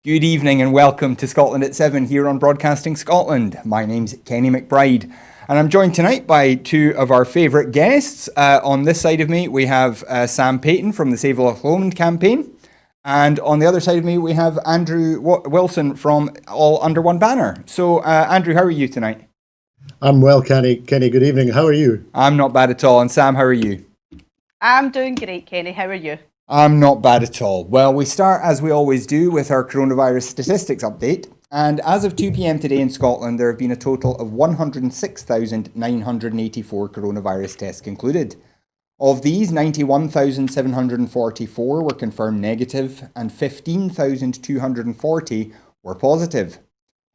Good evening and welcome to Scotland at 7 here on Broadcasting Scotland. My name's Kenny McBride and I'm joined tonight by two of our favourite guests. On this side of me we have Sam Paton from the Save Lochloman campaign, and on the other side of me we have Andrew Wilson from All Under One Banner. So Andrew, how are you tonight? I'm well, Kenny. Kenny, good evening. How are you? I'm not bad at all. And Sam, how are you? I'm doing great, Kenny. How are you? I'm not bad at all. Well, we start as we always do with our coronavirus statistics update. And as of 2 p.m. today in Scotland, there have been a total of 106,984 coronavirus tests concluded. Of these, 91,744 were confirmed negative and 15,240 were positive.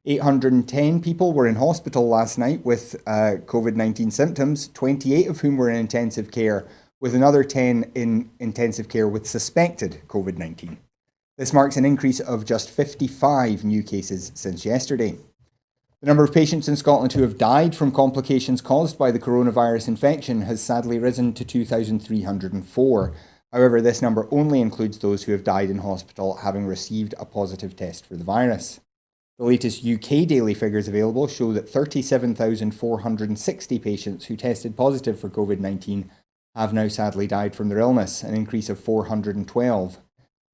810 people were in hospital last night with COVID-19 symptoms, 28 of whom were in intensive care, with another 10 in intensive care with suspected COVID-19. This marks an increase of just 55 new cases since yesterday. The number of patients in Scotland who have died from complications caused by the coronavirus infection has sadly risen to 2,304. However, this number only includes those who have died in hospital having received a positive test for the virus. The latest UK daily figures available show that 37,460 patients who tested positive for COVID-19 have now sadly died from their illness, an increase of 412.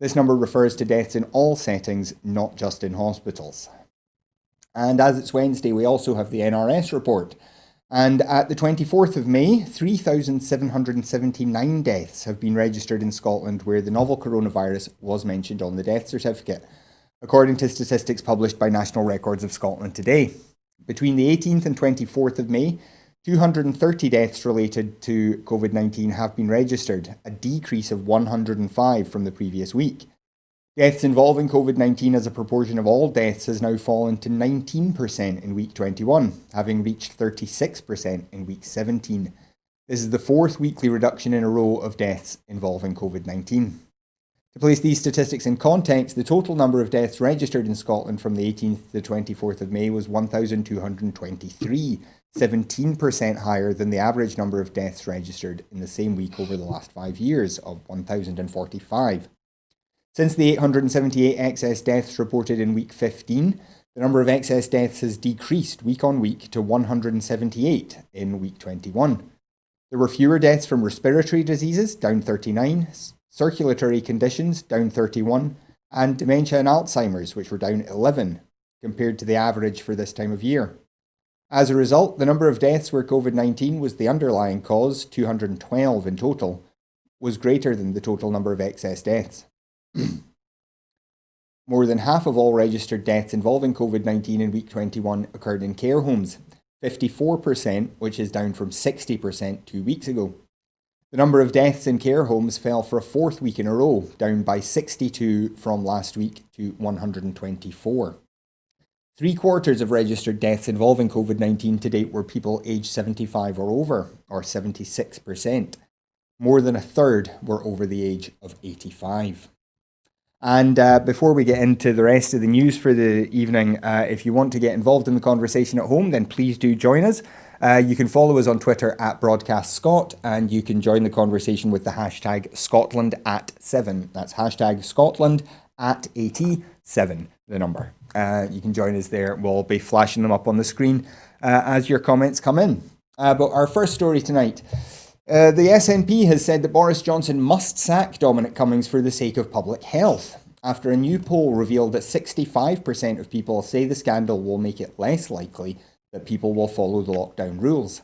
This number refers to deaths in all settings, not just in hospitals. And as it's Wednesday, we also have the NRS report. And at the 24th of May, 3,779 deaths have been registered in Scotland where the novel coronavirus was mentioned on the death certificate, according to statistics published by National Records of Scotland today. Between the 18th and 24th of May, 230 deaths related to COVID-19 have been registered, a decrease of 105 from the previous week. Deaths involving COVID-19 as a proportion of all deaths has now fallen to 19% in week 21, having reached 36% in week 17. This is the fourth weekly reduction in a row of deaths involving COVID-19. To place these statistics in context, the total number of deaths registered in Scotland from the 18th to the 24th of May was 1,223, 17% higher than the average number of deaths registered in the same week over the last 5 years of 1,045. Since the 878 excess deaths reported in week 15, the number of excess deaths has decreased week on week to 178 in week 21. There were fewer deaths from respiratory diseases, down 39, circulatory conditions, down 31, and dementia and Alzheimer's, which were down 11, compared to the average for this time of year. As a result, the number of deaths where COVID-19 was the underlying cause, 212 in total, was greater than the total number of excess deaths. More than half of all registered deaths involving COVID-19 in week 21 occurred in care homes, 54%, which is down from 60% 2 weeks ago. The number of deaths in care homes fell for a fourth week in a row, down by 62 from last week to 124. 3/4 of registered deaths involving COVID-19 to date were people aged 75 or over, or 76%. More than a third were over the age of 85. And before we get into the rest of the news for the evening, if you want to get involved in the conversation at home, then please do join us. You can follow us on Twitter at BroadcastScot, and you can join the conversation with the hashtag Scotland@7. That's hashtag Scotland@AT7, the number. You can join us there. We'll be flashing them up on the screen as your comments come in. But our first story tonight. The SNP has said that Boris Johnson must sack Dominic Cummings for the sake of public health, after a new poll revealed that 65% of people say the scandal will make it less likely that people will follow the lockdown rules.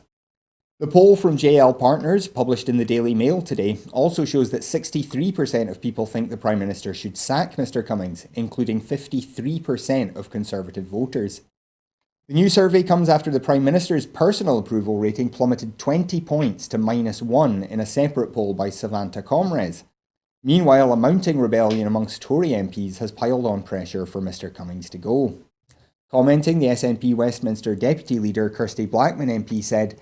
The poll from JL Partners, published in the Daily Mail today, also shows that 63% of people think the Prime Minister should sack Mr Cummings, including 53% of Conservative voters. The new survey comes after the Prime Minister's personal approval rating plummeted 20 points to -1 in a separate poll by Savanta Comres. Meanwhile, a mounting rebellion amongst Tory MPs has piled on pressure for Mr Cummings to go. Commenting, the SNP Westminster Deputy Leader Kirsty Blackman MP said,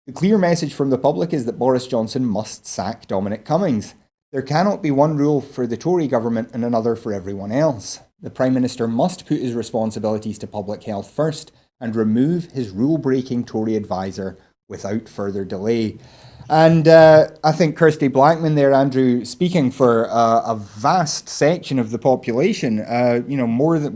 "The clear message from the public is that Boris Johnson must sack Dominic Cummings. There cannot be one rule for the Tory government and another for everyone else. The Prime Minister must put his responsibilities to public health first and remove his rule-breaking Tory advisor without further delay." And I think Kirsty Blackman there, Andrew, speaking for a vast section of the population,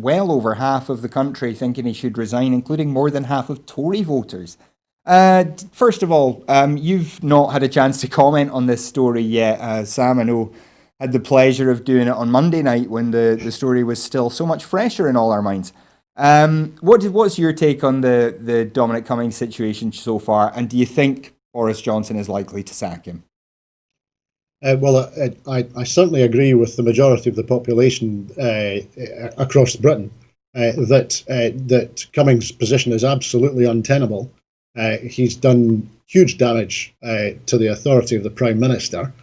well over half of the country thinking he should resign, including more than half of Tory voters. First of all, you've not had a chance to comment on this story yet. Sam, I know, had the pleasure of doing it on Monday night when the story was still so much fresher in all our minds. What's your take on the Dominic Cummings situation so far, and do you think Boris Johnson is likely to sack him? I certainly agree with the majority of the population across Britain that Cummings' position is absolutely untenable. He's done huge damage to the authority of the Prime Minister.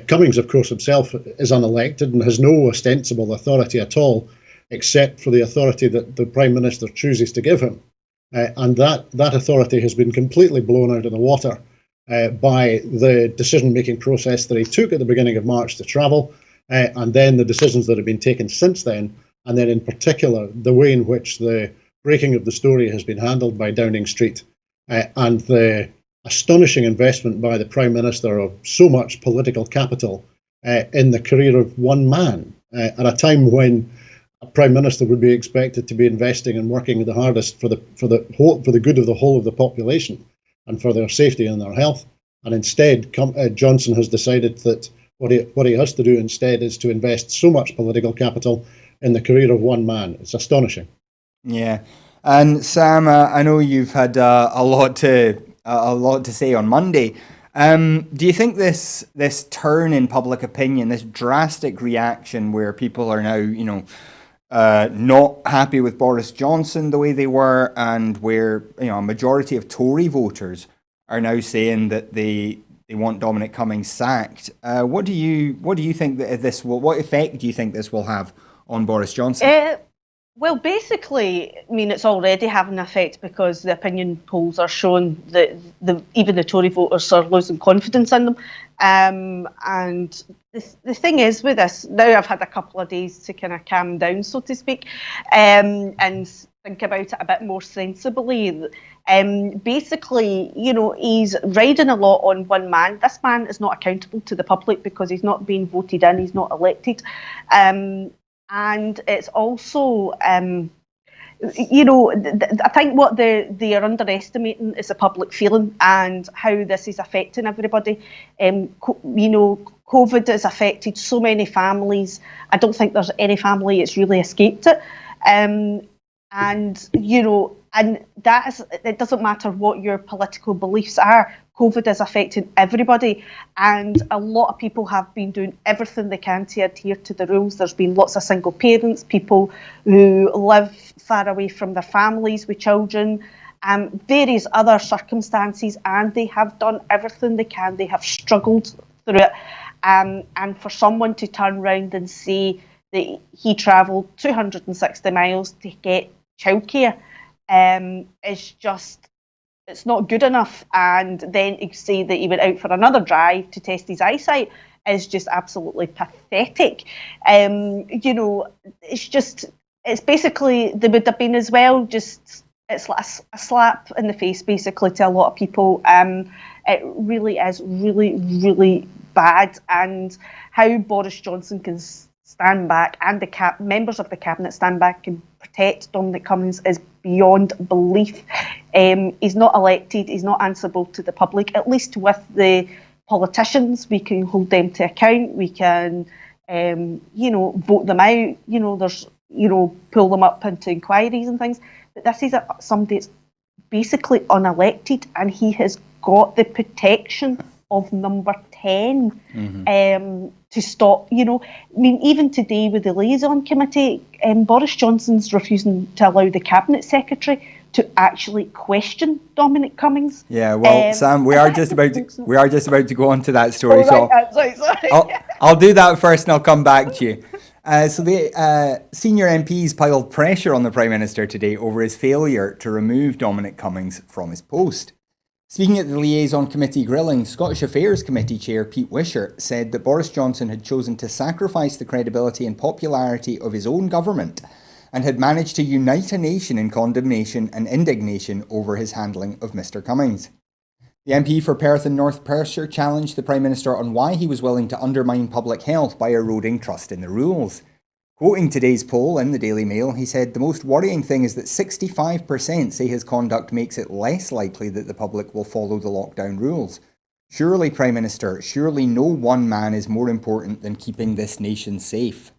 Cummings, of course, himself is unelected and has no ostensible authority at all, except for the authority that the Prime Minister chooses to give him. And that authority has been completely blown out of the water by the decision-making process that he took at the beginning of March to travel, and then the decisions that have been taken since then, and then in particular the way in which the breaking of the story has been handled by Downing Street, and the astonishing investment by the Prime Minister of so much political capital in the career of one man, at a time when a Prime Minister would be expected to be investing and working the hardest for the good of the whole of the population and for their safety and their health. And instead, Johnson has decided that what he has to do instead is to invest so much political capital in the career of one man. It's astonishing. Yeah, and Sam, I know you've had a lot to say on Monday. Do you think this turn in public opinion, this drastic reaction where people are now, not happy with Boris Johnson the way they were, and where a majority of Tory voters are now saying that they want Dominic Cummings sacked? What do you think that this will? What effect do you think this will have on Boris Johnson? Well, basically, I mean, it's already having an effect because the opinion polls are showing that even the Tory voters are losing confidence in them. And the thing is with this, now I've had a couple of days to kind of calm down, so to speak, and think about it a bit more sensibly. Basically, he's riding a lot on one man. This man is not accountable to the public because he's not being voted in, he's not elected. And it's also, I think what they are underestimating is the public feeling and how this is affecting everybody. COVID has affected so many families. I don't think there's any family that's really escaped it. And it doesn't matter what your political beliefs are. COVID is affecting everybody, and a lot of people have been doing everything they can to adhere to the rules. There's been lots of single parents, people who live far away from their families with children, various other circumstances, and they have done everything they can. They have struggled through it, and for someone to turn around and say that he travelled 260 miles to get childcare is just, it's not good enough. And then to say that he went out for another drive to test his eyesight is just absolutely pathetic. It's basically, there would have been as well, just, it's like a slap in the face basically to a lot of people. It really is really, really bad, and how Boris Johnson can stand back and the members of the cabinet stand back and protect Dominic Cummings is beyond belief. He's not elected, he's not answerable to the public. At least with the politicians, we can hold them to account, we can vote them out, there's pull them up into inquiries and things. But this is somebody that's basically unelected, and he has got the protection of number 10 to stop, even today with the liaison committee, Boris Johnson's refusing to allow the cabinet secretary to actually question Dominic Cummings. Yeah, well, Sam, we are just about to go on to that story. Sorry. I'll do that first, and I'll come back to you. So the senior MPs piled pressure on the Prime Minister today over his failure to remove Dominic Cummings from his post. Speaking at the Liaison Committee grilling, Scottish Affairs Committee Chair Pete Wishart said that Boris Johnson had chosen to sacrifice the credibility and popularity of his own government and had managed to unite a nation in condemnation and indignation over his handling of Mr. Cummings. The MP for Perth and North Perthshire challenged the Prime Minister on why he was willing to undermine public health by eroding trust in the rules. Quoting today's poll in the Daily Mail, he said, "The most worrying thing is that 65% say his conduct makes it less likely that the public will follow the lockdown rules. Surely, Prime Minister, surely no one man is more important than keeping this nation safe."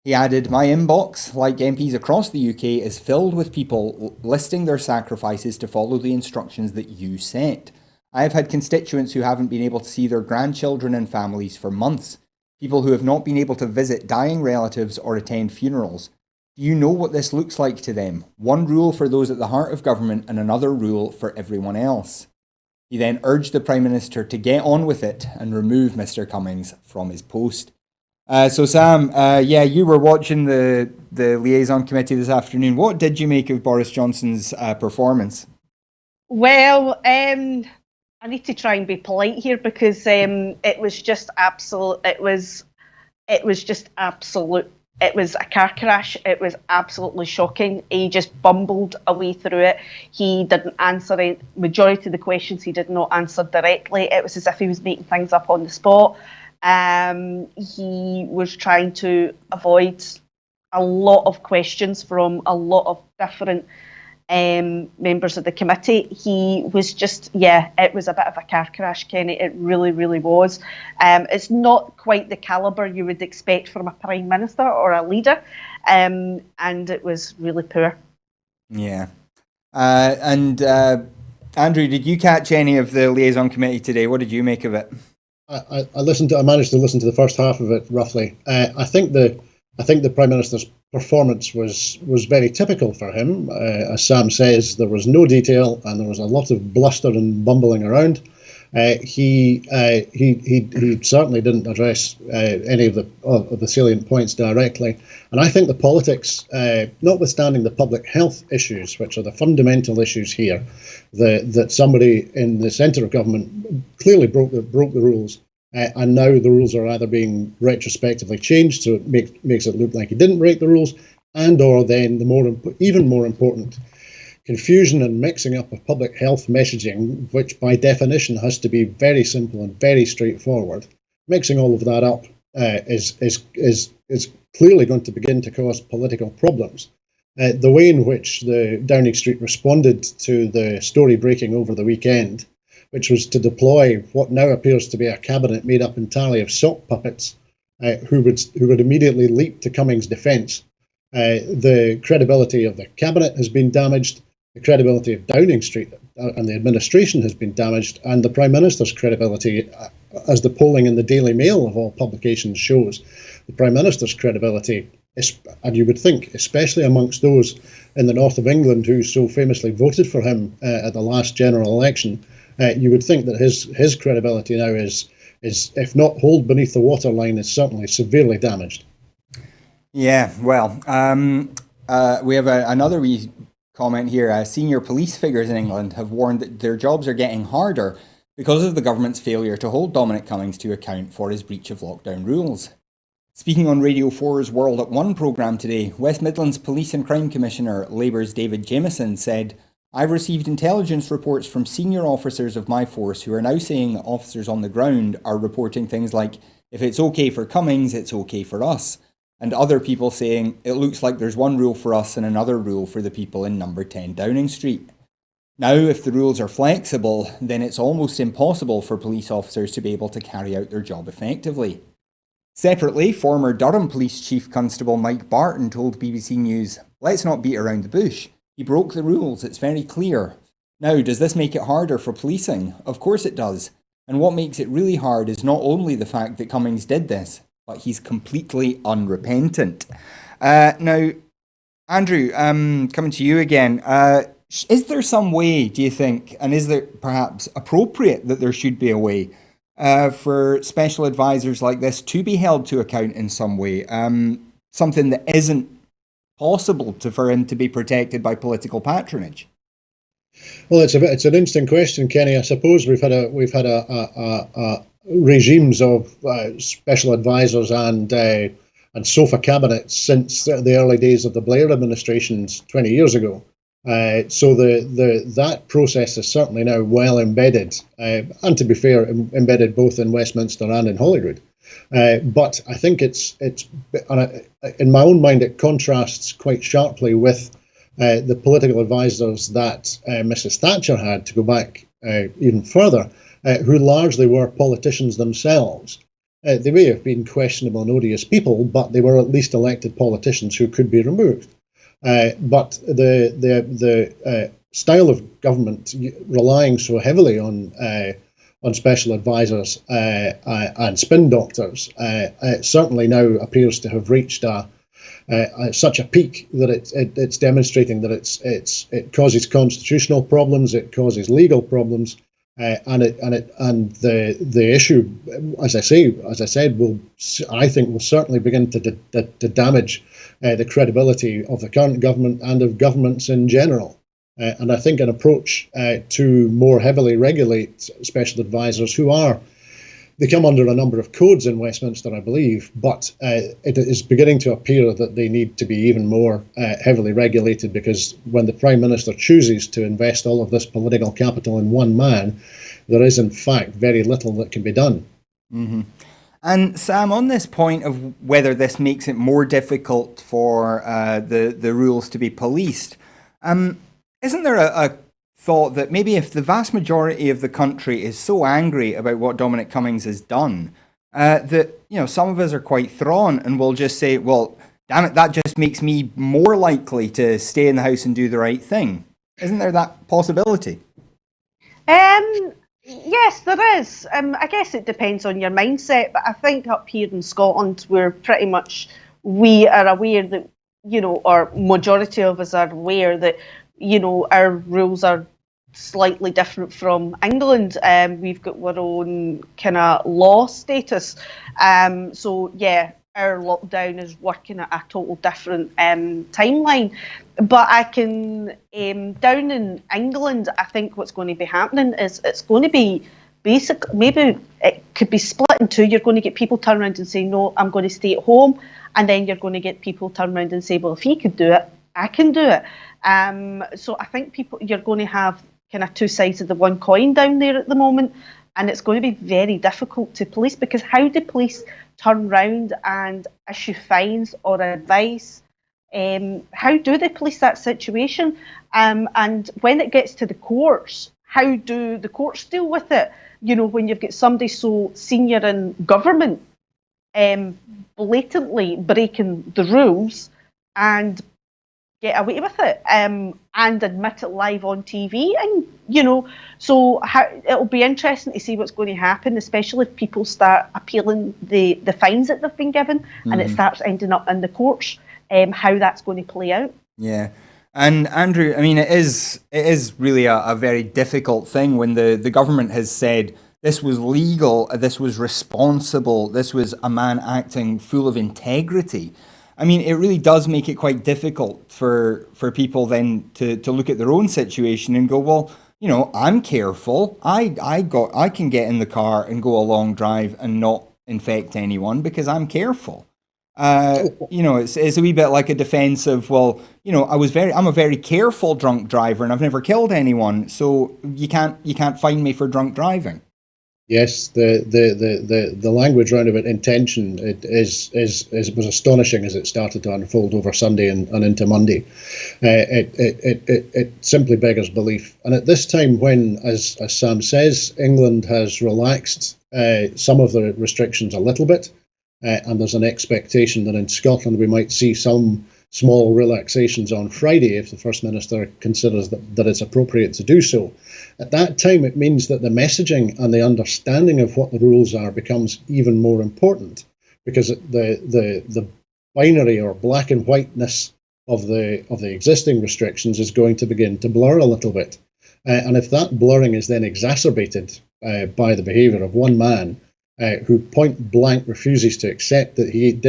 He added, "My inbox, like MPs across the UK, is filled with people listing their sacrifices to follow the instructions that you set. I have had constituents who haven't been able to see their grandchildren and families for months. People who have not been able to visit dying relatives or attend funerals. Do you know what this looks like to them? One rule for those at the heart of government and another rule for everyone else." He then urged the Prime Minister to get on with it and remove Mr Cummings from his post. So Sam, you were watching the liaison committee this afternoon. What did you make of Boris Johnson's performance? Well, I need to try and be polite here because it was just absolute. It was just absolute. It was a car crash. It was absolutely shocking. He just bumbled away through it. He didn't answer the majority of the questions. He did not answer directly. It was as if he was making things up on the spot. He was trying to avoid a lot of questions from a lot of different members of the committee. He was just, it was a bit of a car crash, Kenny. It really, really was. It's not quite the calibre you would expect from a Prime Minister or a leader, and it was really poor. Yeah. Andrew, did you catch any of the liaison committee today? What did you make of it? I managed to listen to the first half of it roughly. I think the Prime Minister's performance was very typical for him. As Sam says, there was no detail and there was a lot of bluster and bumbling around. He certainly didn't address any of the salient points directly. And I think the politics, notwithstanding the public health issues, which are the fundamental issues here, that somebody in the centre of government clearly broke the rules. And now the rules are either being retrospectively changed, so it makes it look like he didn't break the rules, and or then even more important, confusion and mixing up of public health messaging, which by definition has to be very simple and very straightforward. Mixing all of that up is clearly going to begin to cause political problems. The way in which the Downing Street responded to the story breaking over the weekend, which was to deploy what now appears to be a cabinet made up entirely of sock puppets, who would immediately leap to Cummings' defence. The credibility of the cabinet has been damaged, the credibility of Downing Street and the administration has been damaged, and the Prime Minister's credibility, as the polling in the Daily Mail of all publications shows, the Prime Minister's credibility, and you would think, especially amongst those in the north of England who so famously voted for him at the last general election, you would think that his credibility now is, if not hold beneath the waterline, is certainly severely damaged. Yeah, well, we have another wee comment here. Senior police figures in England have warned that their jobs are getting harder because of the government's failure to hold Dominic Cummings to account for his breach of lockdown rules. Speaking on Radio 4's World at One programme today, West Midlands Police and Crime Commissioner Labour's David Jameson said, "I've received intelligence reports from senior officers of my force who are now saying that officers on the ground are reporting things like, if it's okay for Cummings, it's okay for us. And other people saying, it looks like there's one rule for us and another rule for the people in number 10 Downing Street. Now, if the rules are flexible, then it's almost impossible for police officers to be able to carry out their job effectively." Separately, former Durham Police Chief Constable Mike Barton told BBC News, "Let's not beat around the bush. He broke the rules, it's very clear. Now, does this make it harder for policing? Of course it does. And what makes it really hard is not only the fact that Cummings did this, but he's completely unrepentant." Now, Andrew, coming to you again, is there some way, do you think, and is there perhaps appropriate that there should be a way for special advisors like this to be held to account in some way? Something that isn't possible for him to be protected by political patronage? Well, it's an interesting question, Kenny. I suppose we've had regimes of special advisors and sofa cabinets since the early days of the Blair administrations 20 years ago. So that process is certainly now well embedded, and to be fair, embedded both in Westminster and in Holyrood. But I think it's in my own mind, it contrasts quite sharply with the political advisors that Mrs. Thatcher had, to go back even further, who largely were politicians themselves. They may have been questionable and odious people, but they were at least elected politicians who could be removed. But the style of government relying so heavily on special advisors and spin doctors certainly now appears to have reached such a peak that it's demonstrating that it causes constitutional problems, it causes legal problems, and the issue, as I said, I think will certainly begin to damage the credibility of the current government and of governments in general. And I think an approach to more heavily regulate special advisors, they come under a number of codes in Westminster, I believe, but it is beginning to appear that they need to be even more heavily regulated, because when the Prime Minister chooses to invest all of this political capital in one man, there is in fact very little that can be done. Mm-hmm. And Sam, on this point of whether this makes it more difficult for the rules to be policed, isn't there a thought that maybe if the vast majority of the country is so angry about what Dominic Cummings has done, that some of us are quite thrawn and will just say, well, damn it, that just makes me more likely to stay in the house and do the right thing. Isn't there that possibility? Yes, there is. I guess it depends on your mindset, but I think up here in Scotland, we are aware that, or majority of us are aware that, our rules are slightly different from England. We've got our own kind of law status. So yeah, our lockdown is working at a total different timeline. But I can, down in England, I think what's going to be happening is it's going to be basic. Maybe it could be split in two. You're going to get people turn around and say, no, I'm going to stay at home. And then you're going to get people turn around and say, well, if he could do it, I can do it. So I think you're going to have kind of two sides of the one coin down there at the moment. And it's going to be very difficult to police, because how do police turn round and issue fines or advice? How do they police that situation? And when it gets to the courts, how do the courts deal with it? When you've got somebody so senior in government blatantly breaking the rules and get away with it and admit it live on TV. And, so it'll be interesting to see what's going to happen, especially if people start appealing the fines that they've been given and it starts ending up in the courts, how that's going to play out. Yeah. And Andrew, I mean, it is really a very difficult thing when the government has said this was legal, this was responsible, this was a man acting full of integrity. I mean, it really does make it quite difficult for people then to look at their own situation and go, well, I'm careful. I can get in the car and go a long drive and not infect anyone because I'm careful. It's a wee bit like a defense of, well, I'm a very careful drunk driver and I've never killed anyone, so you can't fine me for drunk driving. Yes, the language round about intention was astonishing as it started to unfold over Sunday and into Monday. It simply beggars belief. And at this time, when, as Sam says, England has relaxed some of the restrictions a little bit, and there's an expectation that in Scotland we might see some small relaxations on Friday if the First Minister considers that it's appropriate to do so. At that time, it means that the messaging and the understanding of what the rules are becomes even more important, because the binary or black and whiteness of the existing restrictions is going to begin to blur a little bit. And if that blurring is then exacerbated by the behaviour of one man who point blank refuses to accept that he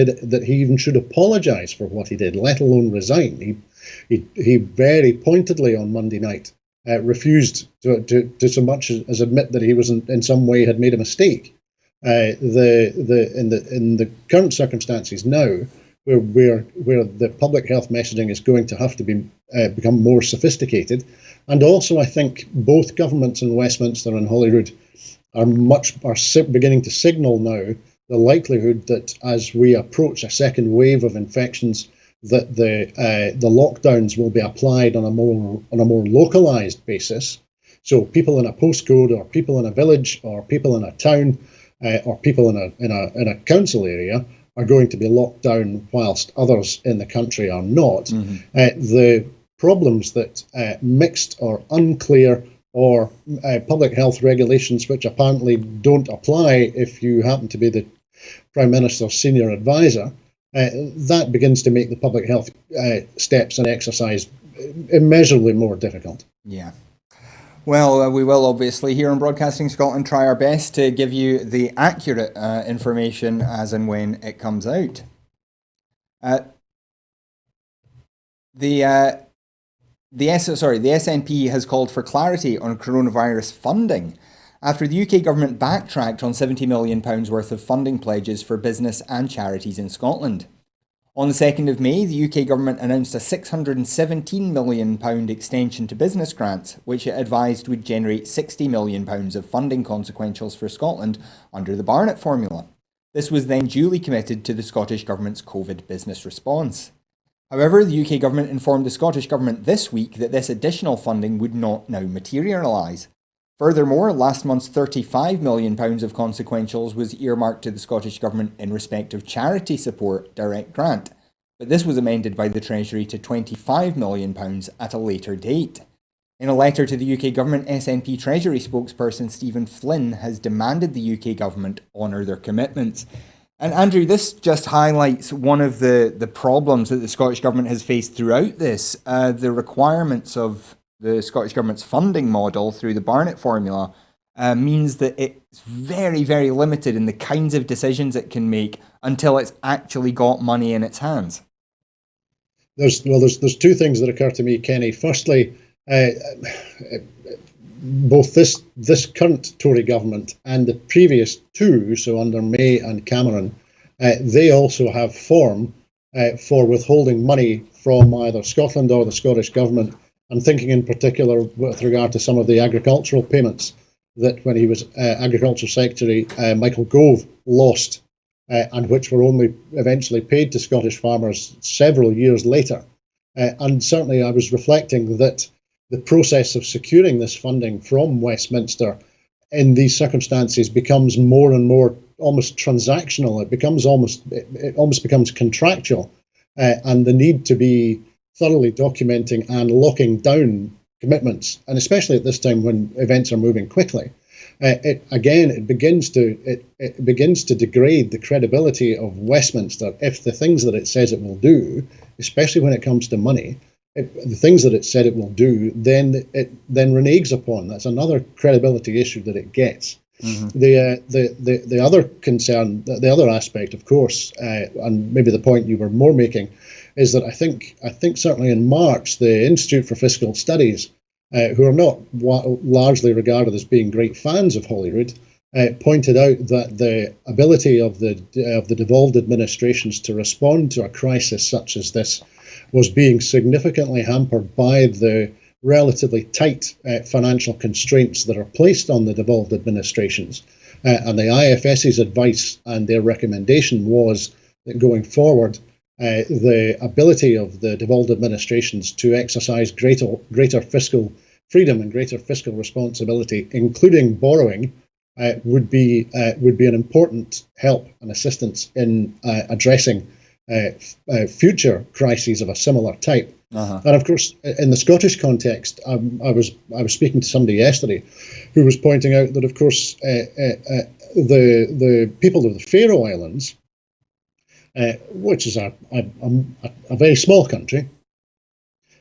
even should apologise for what he did, let alone resign. He very pointedly on Monday night refused to so much as admit that he was in some way had made a mistake. In the current circumstances now, where the public health messaging is going to have to become more sophisticated. And also, I think both governments in Westminster and Holyrood are beginning to signal now the likelihood that as we approach a second wave of infections, that the lockdowns will be applied on a more localized basis. So people in a postcode, or people in a village, or people in a town, or people in a council area are going to be locked down, whilst others in the country are not. The problems that mixed or unclear or public health regulations, which apparently don't apply if you happen to be the Prime Minister's senior advisor, that begins to make the public health steps and exercise immeasurably more difficult. Yeah. Well, we will obviously here on Broadcasting Scotland try our best to give you the accurate information as and when it comes out. The SNP has called for clarity on coronavirus funding after the UK government backtracked on £70 million worth of funding pledges for business and charities in Scotland. On the 2nd of May, the UK government announced a £617 million extension to business grants, which it advised would generate £60 million of funding consequentials for Scotland under the Barnett formula. This was then duly committed to the Scottish Government's COVID business response. However, the UK Government informed the Scottish Government this week that this additional funding would not now materialise. Furthermore, last month's £35 million of consequentials was earmarked to the Scottish Government in respect of charity support direct grant, but this was amended by the Treasury to £25 million at a later date. In a letter to the UK Government, SNP Treasury spokesperson Stephen Flynn has demanded the UK Government honour their commitments. And Andrew, this just highlights one of the problems that the Scottish Government has faced throughout this. The requirements of the Scottish Government's funding model through the Barnett formula means that it's very, very limited in the kinds of decisions it can make until it's actually got money in its hands. There's two things that occur to me, Kenny. Firstly, both this current Tory government and the previous two, so under May and Cameron, they also have form for withholding money from either Scotland or the Scottish Government. I'm thinking in particular with regard to some of the agricultural payments that when he was Agriculture Secretary, Michael Gove lost, and which were only eventually paid to Scottish farmers several years later. And certainly I was reflecting that the process of securing this funding from Westminster in these circumstances becomes more and more almost transactional. It almost becomes contractual, and the need to be thoroughly documenting and locking down commitments, and especially at this time when events are moving quickly, it begins to degrade the credibility of Westminster if the things that it says it will do, especially when it comes to money, the things that it said it will do, then it reneges upon. That's another credibility issue that it gets. Mm-hmm. The other concern, the other aspect, of course, and maybe the point you were more making, is that I think certainly in March, the Institute for Fiscal Studies, who are not largely regarded as being great fans of Holyrood, pointed out that the ability of the devolved administrations to respond to a crisis such as this was being significantly hampered by the relatively tight financial constraints that are placed on the devolved administrations. And the IFS's advice and their recommendation was that going forward, the ability of the devolved administrations to exercise greater fiscal freedom and greater fiscal responsibility, including borrowing, would be an important help and assistance in addressing future crises of a similar type. Uh-huh. And of course, in the Scottish context, I was speaking to somebody yesterday who was pointing out that, of course, the people of the Faroe Islands, which is a very small country,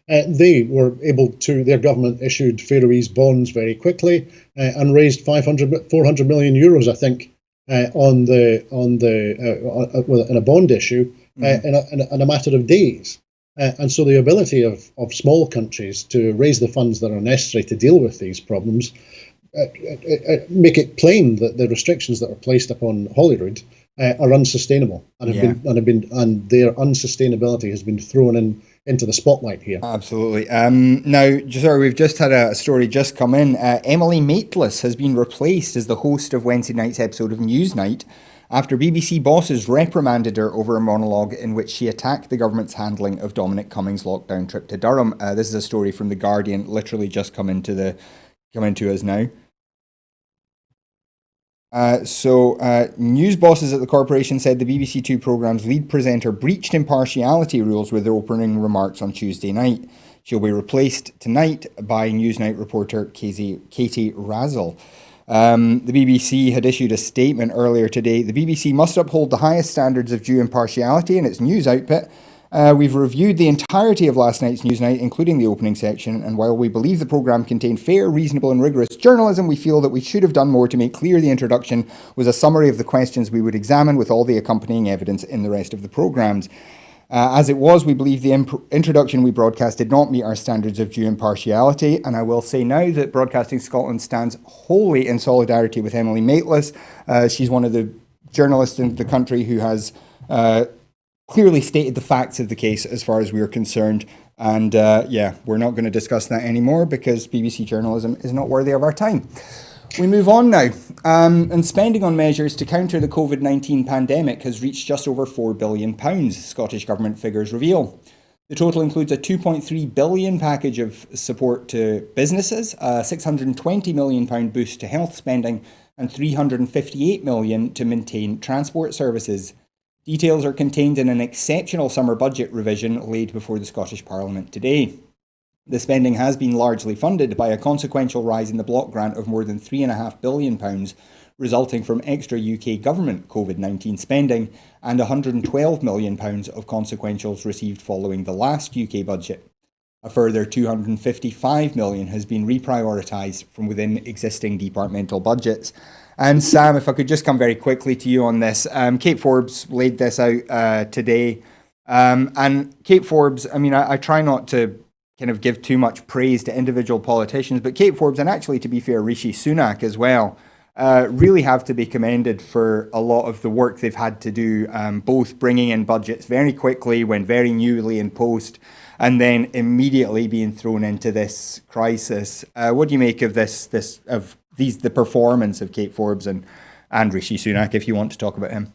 they were able to. Their government issued Faroese bonds very quickly and raised 400 million euros, I think, in a bond issue in a matter of days. And so the ability of small countries to raise the funds that are necessary to deal with these problems make it plain that the restrictions that are placed upon Holyrood are unsustainable and and their unsustainability has been thrown into the spotlight here. Absolutely. Now, sorry, we've just had a story just come in. Emily Maitlis has been replaced as the host of Wednesday night's episode of Newsnight after BBC bosses reprimanded her over a monologue in which she attacked the government's handling of Dominic Cummings' lockdown trip to Durham. This is a story from The Guardian, literally just come into us now. News bosses at the corporation said the BBC Two programme's lead presenter breached impartiality rules with their opening remarks on Tuesday night. She'll be replaced tonight by Newsnight reporter Katie Razzle. The BBC had issued a statement earlier today. The BBC must uphold the highest standards of due impartiality in its news output. We've reviewed the entirety of last night's Newsnight, including the opening section, and while we believe the programme contained fair, reasonable and rigorous journalism, we feel that we should have done more to make clear the introduction was a summary of the questions we would examine with all the accompanying evidence in the rest of the programmes. As it was, we believe the introduction we broadcast did not meet our standards of due impartiality, and I will say now that Broadcasting Scotland stands wholly in solidarity with Emily Maitlis. She's one of the journalists in the country who has clearly stated the facts of the case as far as we're concerned. And we're not going to discuss that anymore because BBC journalism is not worthy of our time. We move on now. And spending on measures to counter the COVID-19 pandemic has reached just over £4 billion, Scottish Government figures reveal. The total includes a £2.3 billion package of support to businesses, a £620 million boost to health spending, and £358 million to maintain transport services. Details are contained in an exceptional summer budget revision laid before the Scottish Parliament today. The spending has been largely funded by a consequential rise in the block grant of more than £3.5 billion, resulting from extra UK government COVID-19 spending, and £112 million of consequentials received following the last UK budget. A further £255 million has been reprioritised from within existing departmental budgets. And Sam, if I could just come very quickly to you on this. Kate Forbes laid this out today. And Kate Forbes, I mean, I try not to kind of give too much praise to individual politicians, but Kate Forbes, and actually to be fair, Rishi Sunak as well, really have to be commended for a lot of the work they've had to do, both bringing in budgets very quickly when very newly in post, and then immediately being thrown into this crisis. What do you make of the performance of Kate Forbes and Rishi Sunak, if you want to talk about him?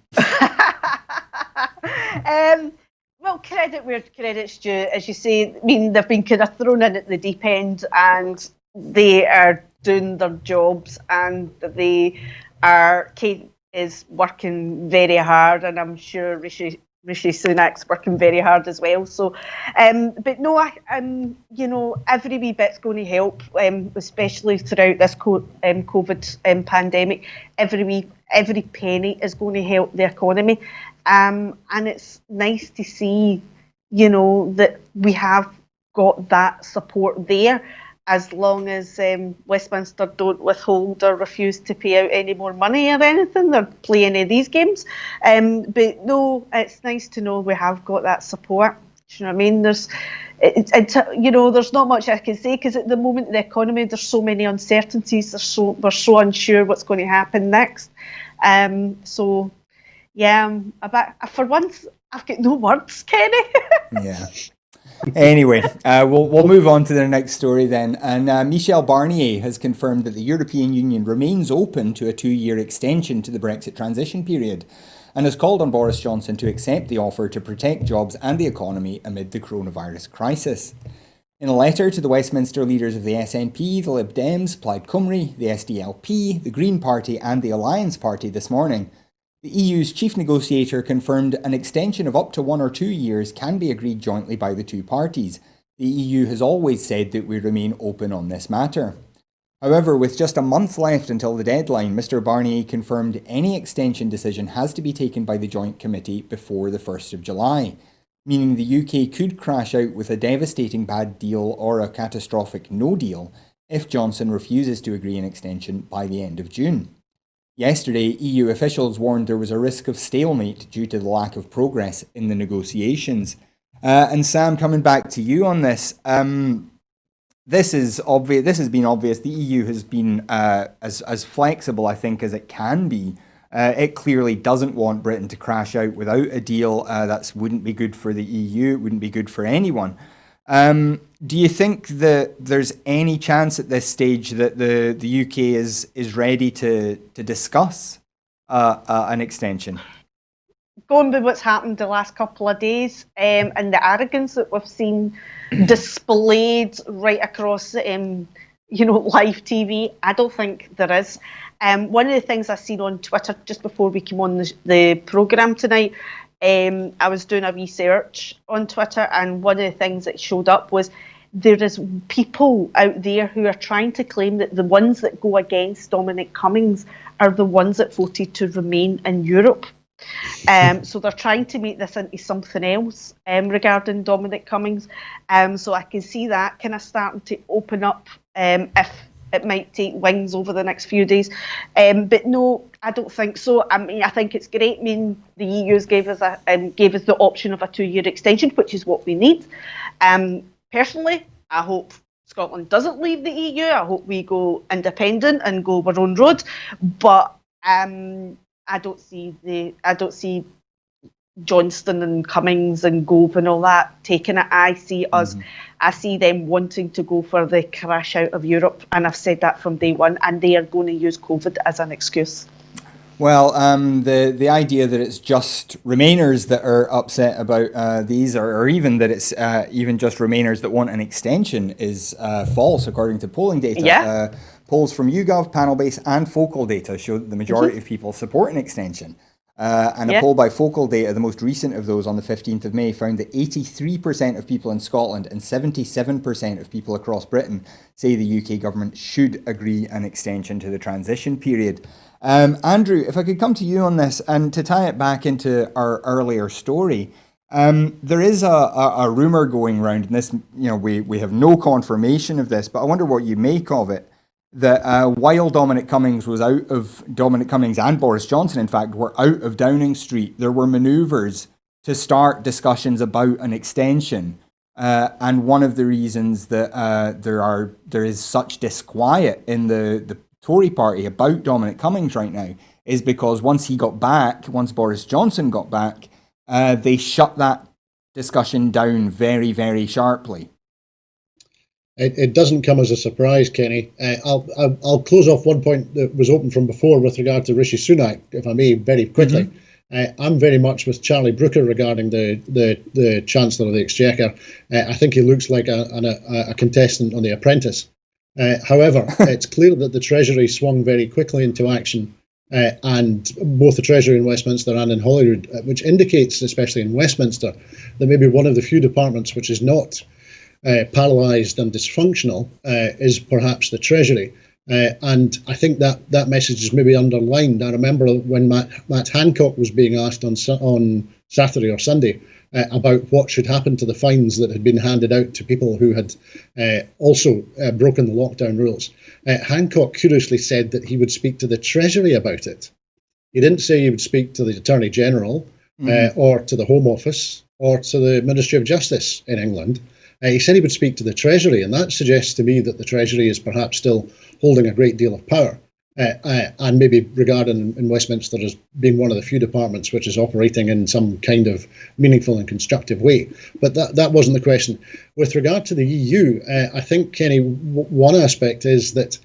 Well, credit where credit's due, as you say. I mean, they've been kind of thrown in at the deep end, and they are doing their jobs, and Kate is working very hard, and I'm sure Rishi Sunak's working very hard as well. So, but no, every wee bit's going to help, especially throughout this COVID pandemic. Every penny is going to help the economy, and it's nice to see, that we have got that support there. As long as Westminster don't withhold or refuse to pay out any more money or anything, or play any of these games. But no, it's nice to know we have got that support. Do you know what I mean? There's not much I can say, because at the moment in the economy, there's so many uncertainties. We're so unsure what's going to happen next. So yeah, for once, I've got no words, Kenny. Yeah. Anyway, we'll move on to the next story then. And Michel Barnier has confirmed that the European Union remains open to a 2-year extension to the Brexit transition period, and has called on Boris Johnson to accept the offer to protect jobs and the economy amid the coronavirus crisis. In a letter to the Westminster leaders of the SNP, the Lib Dems, Plaid Cymru, the SDLP, the Green Party and the Alliance Party this morning, the EU's chief negotiator confirmed an extension of up to 1 or 2 years can be agreed jointly by the two parties. The EU has always said that we remain open on this matter. However, with just a month left until the deadline, Mr Barnier confirmed any extension decision has to be taken by the Joint Committee before the 1st of July, meaning the UK could crash out with a devastating bad deal or a catastrophic no deal if Johnson refuses to agree an extension by the end of June. Yesterday, EU officials warned there was a risk of stalemate due to the lack of progress in the negotiations. And Sam, coming back to you on this, this is obvious. This has been obvious. The EU has been as flexible, I think, as it can be It clearly doesn't want Britain to crash out without a deal. That wouldn't be good for the EU. It wouldn't be good for anyone. Do you think that there's any chance at this stage that the UK is ready to discuss an extension? Going by what's happened the last couple of days, and the arrogance that we've seen displayed right across, live TV, I don't think there is. One of the things I seen on Twitter just before we came on the programme tonight, I was doing a research on Twitter, and one of the things that showed up was there is people out there who are trying to claim that the ones that go against Dominic Cummings are the ones that voted to remain in Europe. So they're trying to make this into something else regarding Dominic Cummings. So I can see that kind of starting to open up if it might take wings over the next few days. But no, I don't think so. I mean, I think it's great. I mean, the EU's gave us the option of a 2-year extension, which is what we need. Personally, I hope Scotland doesn't leave the EU. I hope we go independent and go our own road. But I don't see Johnston and Cummings and Gove and all that taking it. I see them wanting to go for the crash out of Europe, and I've said that from day one, and they are going to use COVID as an excuse. Well, the idea that it's just Remainers that are upset about these, or even that it's even just Remainers that want an extension, is false, according to polling data. Yeah. Polls from YouGov, Panelbase, and Focal Data show that the majority of people support an extension. And a poll by Focal Data, the most recent of those on the 15th of May, found that 83% of people in Scotland and 77% of people across Britain say the UK government should agree an extension to the transition period. Andrew, if I could come to you on this, and to tie it back into our earlier story, there is a rumour going around, and this, we have no confirmation of this, but I wonder what you make of it, that while Dominic Cummings and Boris Johnson, in fact, were out of Downing Street, there were manoeuvres to start discussions about an extension. And one of the reasons that there is such disquiet in the Tory party about Dominic Cummings right now is because once Boris Johnson got back, they shut that discussion down very, very sharply. It doesn't come as a surprise, Kenny. I'll close off one point that was open from before with regard to Rishi Sunak, if I may, very quickly. I'm very much with Charlie Brooker regarding the Chancellor of the Exchequer. I think he looks like a contestant on The Apprentice. However, it's clear that the Treasury swung very quickly into action, and both the Treasury in Westminster and in Holyrood, which indicates, especially in Westminster, that maybe one of the few departments which is not paralysed and dysfunctional is perhaps the Treasury. And I think that message is maybe underlined. I remember when Matt Hancock was being asked on Saturday or Sunday about what should happen to the fines that had been handed out to people who had also broken the lockdown rules. Hancock curiously said that he would speak to the Treasury about it. He didn't say he would speak to the Attorney General or to the Home Office or to the Ministry of Justice in England. He said he would speak to the Treasury, and that suggests to me that the Treasury is perhaps still holding a great deal of power, and maybe regarded in Westminster as being one of the few departments which is operating in some kind of meaningful and constructive way. But that wasn't the question. With regard to the EU, I think, Kenny, one aspect is that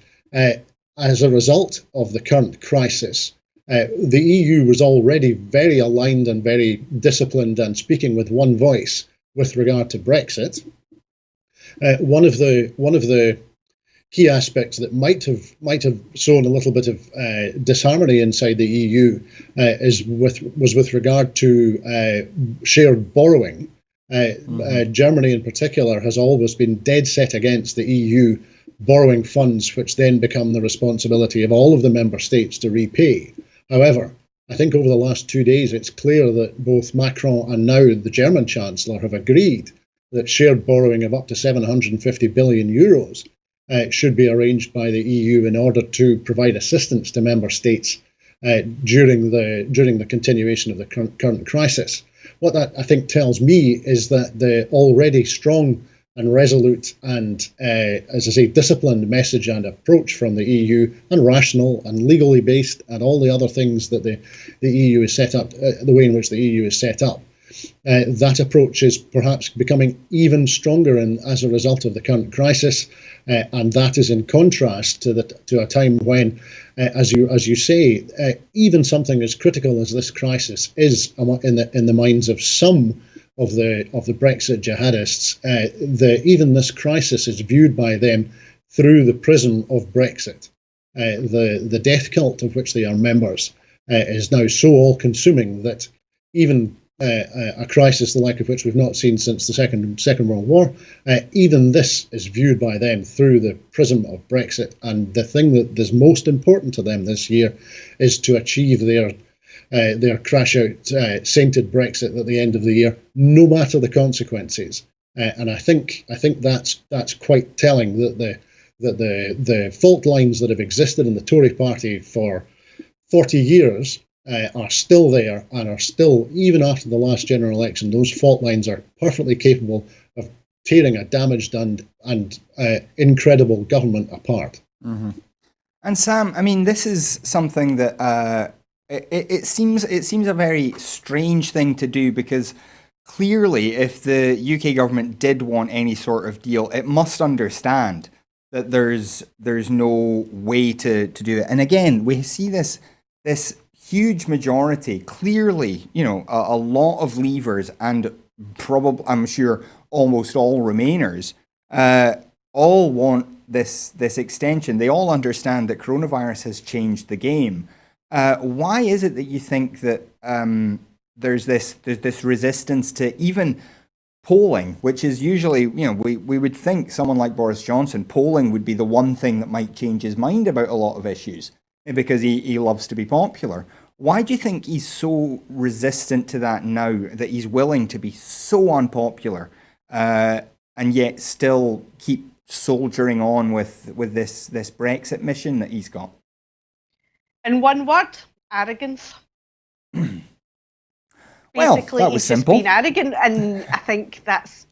as a result of the current crisis, the EU was already very aligned and very disciplined and speaking with one voice with regard to Brexit. One of the key aspects that might have sown a little bit of disharmony inside the EU was with regard to shared borrowing. Germany, in particular, has always been dead set against the EU borrowing funds, which then become the responsibility of all of the member states to repay. However, I think over the last 2 days, it's clear that both Macron and now the German Chancellor have agreed that shared borrowing of up to 750 billion euros should be arranged by the EU in order to provide assistance to member states during the continuation of the current crisis. What that, I think, tells me is that the already strong and resolute and, as I say, disciplined message and approach from the EU, and rational and legally based, and all the other things that the EU is set up, the way in which the EU is set up. That approach is perhaps becoming even stronger as a result of the current crisis, and that is in contrast to a time when, as you say, even something as critical as this crisis is in the minds of some of the Brexit jihadists. Even this crisis is viewed by them through the prism of Brexit. The death cult of which they are members is now so all-consuming that even a crisis the like of which we've not seen since the Second World War, even this is viewed by them through the prism of Brexit. And the thing that is most important to them this year is to achieve their crash-out sainted Brexit at the end of the year, no matter the consequences. And I think that's quite telling that the fault lines that have existed in the Tory party for 40 years are still there, and are still, even after the last general election, those fault lines are perfectly capable of tearing a damaged and incredible government apart. Mm-hmm. And Sam, I mean, this is something that it seems a very strange thing to do, because clearly, if the UK government did want any sort of deal, it must understand that there's no way to do that. And again, we see this huge majority, clearly, a lot of leavers and probably, I'm sure, almost all Remainers, all want this extension. They all understand that coronavirus has changed the game. Why is it that you think that there's this resistance to even polling, which is usually, we would think someone like Boris Johnson, polling would be the one thing that might change his mind about a lot of issues, because he loves to be popular. Why do you think he's so resistant to that now, that he's willing to be so unpopular and yet still keep soldiering on with this Brexit mission that he's got? In one word, arrogance. Well, Basically, that was he's simple. just been arrogant, and I think that's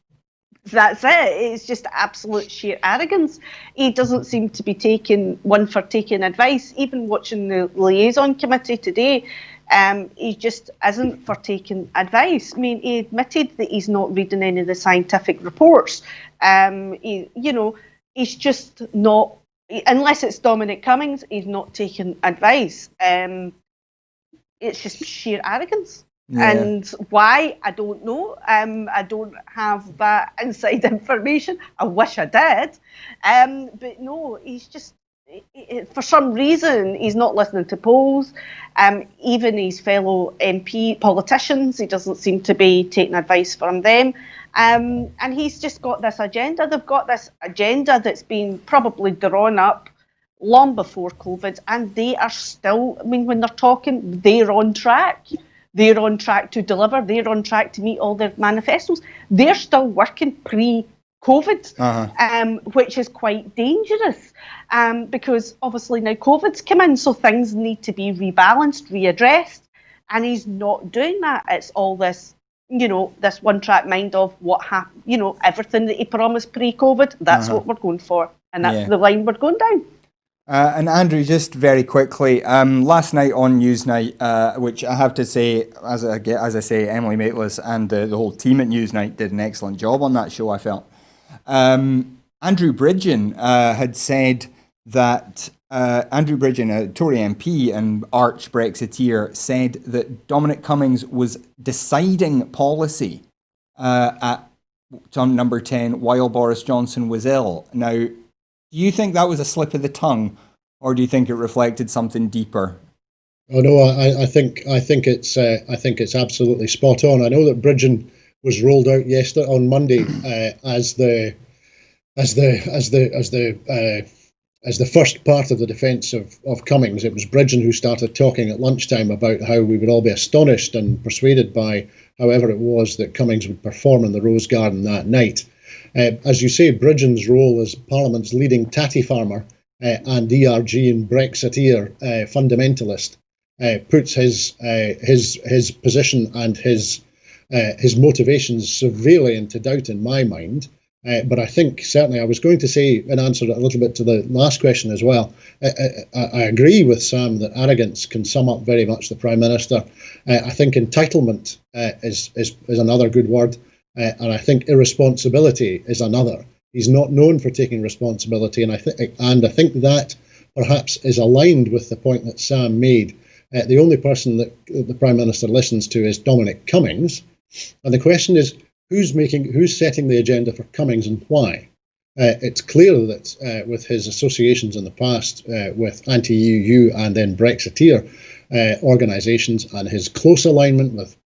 it. It's just absolute sheer arrogance. He doesn't seem to be taking advice. Even watching the liaison committee today, he just isn't for taking advice. I mean, he admitted that he's not reading any of the scientific reports. He's just not, unless it's Dominic Cummings, he's not taking advice. It's just sheer arrogance. Yeah. And why, I don't know. I don't have that inside information. I wish I did. But no, he's just, for some reason, he's not listening to polls. Even his fellow MP politicians, he doesn't seem to be taking advice from them. And he's just got this agenda. They've got this agenda that's been probably drawn up long before COVID, and they are still, I mean, when they're talking, they're on track. They're on track to deliver. They're on track to meet all their manifestos. They're still working pre-COVID, which is quite dangerous, because obviously now COVID's come in, so things need to be rebalanced, readdressed, and he's not doing that. It's all this, this one-track mind of what happened, everything that he promised pre-COVID, that's what we're going for, and that's the line we're going down. And Andrew, just very quickly, last night on Newsnight, which I have to say, as I say, Emily Maitlis and the whole team at Newsnight did an excellent job on that show, I felt. Andrew Bridgen had said that Andrew Bridgen, a Tory MP and arch Brexiteer, said that Dominic Cummings was deciding policy at number 10 while Boris Johnson was ill. Now, do you think that was a slip of the tongue, or do you think it reflected something deeper? Oh no, I think it's absolutely spot on. I know that Bridgen was rolled out on Monday as the first part of the defence of Cummings. It was Bridgen who started talking at lunchtime about how we would all be astonished and persuaded by however it was that Cummings would perform in the Rose Garden that night. As you say, Bridgen's role as Parliament's leading tatty farmer and ERG and Brexiteer fundamentalist puts his position and his motivations severely into doubt in my mind. But I think certainly I was going to say, in answer a little bit to the last question as well, I agree with Sam that arrogance can sum up very much the Prime Minister. I think entitlement is another good word, and I think irresponsibility is another. He's not known for taking responsibility, and I think that perhaps is aligned with the point that Sam made. The only person that the Prime Minister listens to is Dominic Cummings, and the question is, who's setting the agenda for Cummings and why? It's clear that with his associations in the past with anti-EU and then Brexiteer organisations, and his close alignment with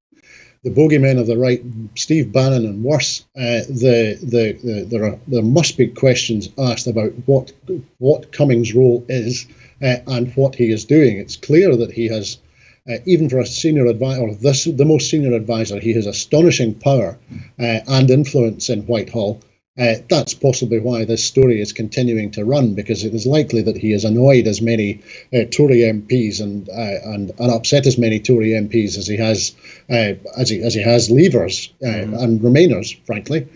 the bogeymen of the right, Steve Bannon and worse, there must be questions asked about what Cummings' role is and what he is doing. It's clear that he has, even for a senior advisor, or the most senior advisor, he has astonishing power and influence in Whitehall. That's possibly why this story is continuing to run, because it is likely that he has annoyed as many Tory MPs and upset as many Tory MPs as he has Leavers and Remainers. Frankly,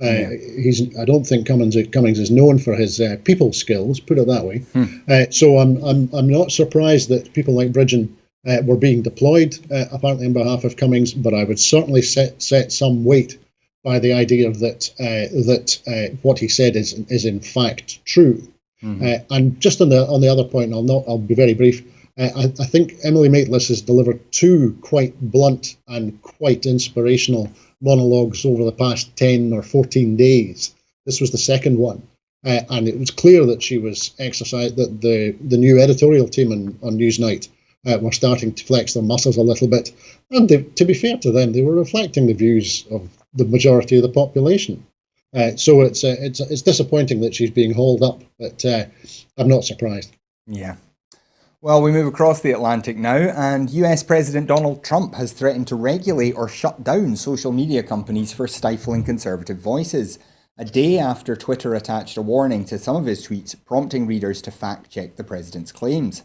I don't think Cummings is known for his people skills. Put it that way. So I'm not surprised that people like Bridgen were being deployed apparently on behalf of Cummings, but I would certainly set some weight by the idea that what he said is in fact true. And just on the other point, I'll be very brief. I think Emily Maitlis has delivered two quite blunt and quite inspirational monologues over the past 10 or 14 days. This was the second one, and it was clear that she was exercised. That the new editorial team on Newsnight were starting to flex their muscles a little bit, and to be fair to them, they were reflecting the views of the majority of the population. So it's disappointing that she's being hauled up, but I'm not surprised. Yeah. Well, we move across the Atlantic now, and US President Donald Trump has threatened to regulate or shut down social media companies for stifling conservative voices, a day after Twitter attached a warning to some of his tweets, prompting readers to fact-check the president's claims.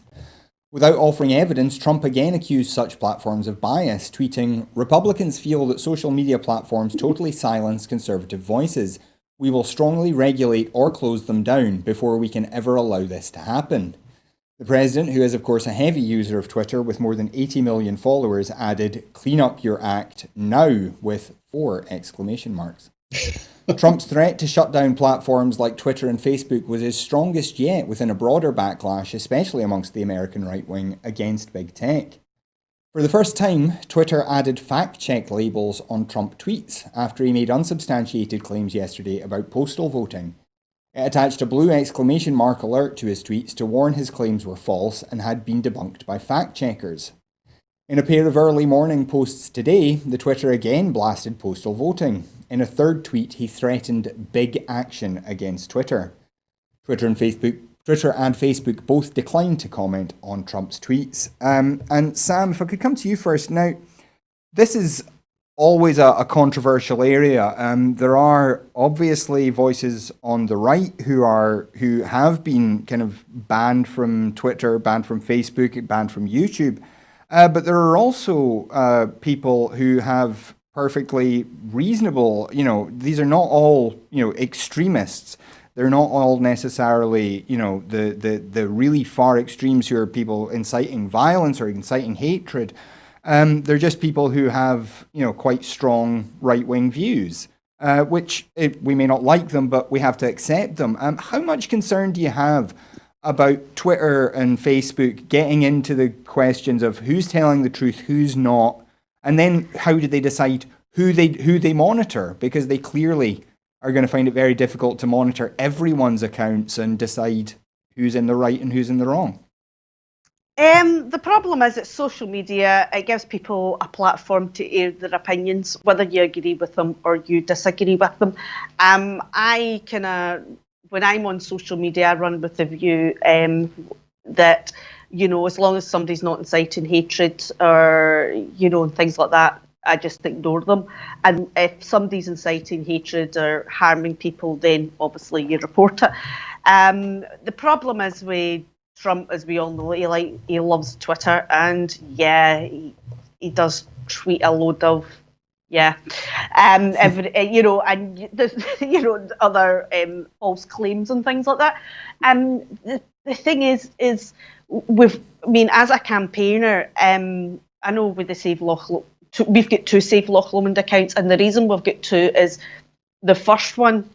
Without offering evidence, Trump again accused such platforms of bias, tweeting, "Republicans feel that social media platforms totally silence conservative voices. We will strongly regulate or close them down before we can ever allow this to happen." The president, who is of course a heavy user of Twitter with more than 80 million followers, added, "Clean up your act now," with 4 exclamation marks. Trump's threat to shut down platforms like Twitter and Facebook was his strongest yet within a broader backlash, especially amongst the American right wing, against big tech. For the first time, Twitter added fact-check labels on Trump tweets after he made unsubstantiated claims yesterday about postal voting. It attached a blue exclamation mark alert to his tweets to warn his claims were false and had been debunked by fact-checkers. In a pair of early morning posts today, the Twitter again blasted postal voting. In a third tweet, he threatened big action against Twitter. Twitter and Facebook both declined to comment on Trump's tweets. And Sam, if I could come to you first. Now, this is always a controversial area. There are obviously voices on the right who have been kind of banned from Twitter, banned from Facebook, banned from YouTube. But there are also people who have perfectly reasonable, these are not all, extremists. They're not all necessarily, the really far extremes who are people inciting violence or inciting hatred. They're just people who have, quite strong right-wing views, which we may not like them, but we have to accept them. How much concern do you have about Twitter and Facebook getting into the questions of who's telling the truth, who's not, and then how do they decide who they monitor? Because they clearly are going to find it very difficult to monitor everyone's accounts and decide who's in the right and who's in the wrong. The problem is that social media, it gives people a platform to air their opinions, whether you agree with them or you disagree with them. When I'm on social media, I run with the view that, as long as somebody's not inciting hatred or, and things like that, I just ignore them. And if somebody's inciting hatred or harming people, then obviously you report it. The problem is with Trump, as we all know, he loves Twitter, and he does tweet a load of and there's, other false claims and things like that. The thing is as a campaigner, I know with the Save Loch we've got 2 Save Loch Lomond accounts, and the reason we've got 2 is the first one,